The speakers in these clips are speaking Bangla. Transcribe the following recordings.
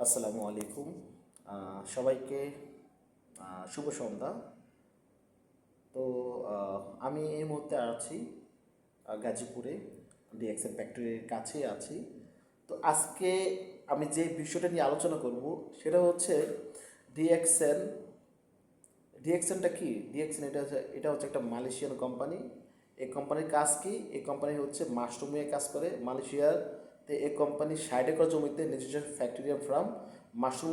আসসালামু আলাইকুম। সবাইকে শুভ সন্ধ্যা। তো আমি এই মুহূর্তে আছি গাজীপুরে, ডিএক্সএন ফ্যাক্টরির কাছেই আছি। তো আজকে আমি যে বিষয়টা নিয়ে আলোচনা করব সেটা হচ্ছে ডিএক্সএন। ডিএক্সএনটা কি? ডিএক্সএন এটা হচ্ছে একটা মালয়েশিয়ান কোম্পানি। এই কোম্পানির কাজ কি? এই কোম্পানি হচ্ছে মাশরুম নিয়ে কাজ করে মালয়েশিয়াতে। এই কোম্পানি 60 একর জমিতে নিজস্ব ফ্যাক্টরিয়াম ফার্ম মাশরুম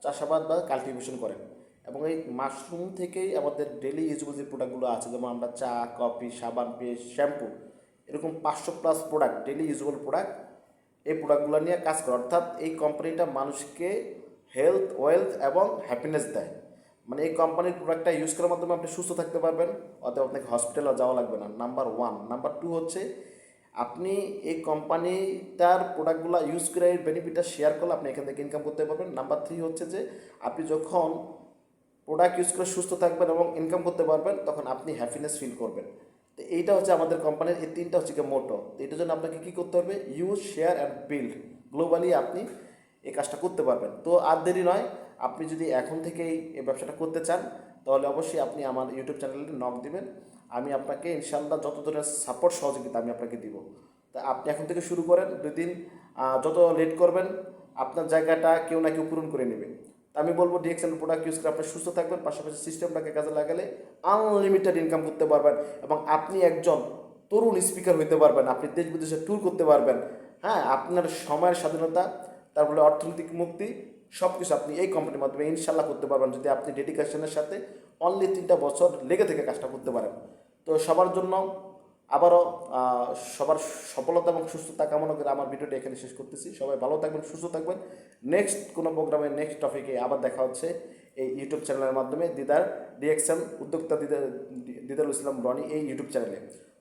চাষাবাদ বা কাল্টিভেশন করেন। এবং এই মাশরুম থেকেই আমাদের ডেলি ইউজেবল যে প্রোডাক্টগুলো আছে, যেমন আমরা চা, কফি, সাবান, পেস্ট, শ্যাম্পু, এরকম 500+ প্রোডাক্ট, ডেলি ইউজেবল প্রোডাক্ট, এই প্রোডাক্টগুলো নিয়ে কাজ করে। অর্থাৎ এই কোম্পানিটা মানুষকে হেলথ, ওয়েলথ এবং হ্যাপিনেস দেয়। মানে এই কোম্পানির প্রোডাক্টটা ইউজ করার মাধ্যমে আপনি সুস্থ থাকতে পারবেন, অতএব আপনাকে হসপিটালে যাওয়া লাগবে না। Number one. নাম্বার টু হচ্ছে আপনি এই কোম্পানিটার প্রোডাক্টগুলো ইউজ করে এই বেনিফিটটা শেয়ার করলে আপনি এখান থেকে ইনকাম করতে পারবেন। নাম্বার থ্রি হচ্ছে যে আপনি যখন প্রোডাক্ট ইউজ করে সুস্থ থাকবেন এবং ইনকাম করতে পারবেন, তখন আপনি হ্যাপিনেস ফিল করবেন। তো এইটা হচ্ছে আমাদের কোম্পানির এই তিনটা হচ্ছে কি মোটো। তো এটার জন্য আপনাকে কী করতে হবে? Use, share and build. Globally আপনি এই কাজটা করতে পারবেন। তো আর দেরি নয়, আপনি যদি এখন থেকেই এই ব্যবসাটা করতে চান তাহলে অবশ্যই আপনি আমার ইউটিউব চ্যানেলে নক দিবেন। আমি আপনাকে ইনশাল্লাহ যত ধরনের সাপোর্ট, সহযোগিতা আমি আপনাকে দিব। তা আপনি এখন থেকে শুরু করেন। 2 দিন যত লেট করবেন আপনার জায়গাটা কেউ না কেউ পূরণ করে নেবে। তা আমি বলবো ডিএক্সএল প্রোডাক্ট ইউজ করে আপনি সুস্থ থাকবেন, পাশাপাশি সিস্টেমটাকে কাজে লাগালে আনলিমিটেড ইনকাম করতে পারবেন এবং আপনি একজন তরুণ স্পিকার হইতে পারবেন। আপনি দেশ বিদেশে ট্যুর করতে পারবেন। হ্যাঁ, আপনার সময়ের স্বাধীনতা, তারপরে অর্থনৈতিক মুক্তি, সব কিছু আপনি এই কোম্পানির মাধ্যমে ইনশাল্লাহ করতে পারবেন, যদি আপনি ডেডিকেশনের সাথে অনলি 3টা বছর লেগে থেকে কাজটা করতে পারেন। তো সবার জন্য আবারও সবার সফলতা এবং সুস্থতা কামনা করে আমার ভিডিওটা এখানে শেষ করতেছি। সবাই ভালো থাকবেন, সুস্থ থাকবেন। নেক্সট কোনো প্রোগ্রামে, নেক্সট টপিকে আবার দেখা হচ্ছে এই ইউটিউব চ্যানেলের মাধ্যমে, দিদার ডিএক্সএন উদ্যোক্তা দিদারুল ইসলাম রনি এই ইউটিউব চ্যানেলে।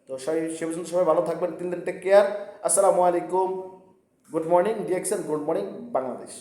তো সে পর্যন্ত সবাই ভালো থাকবেন। Till then take care. আসসালামু আলাইকুম। Good morning DXN, good morning Bangladesh.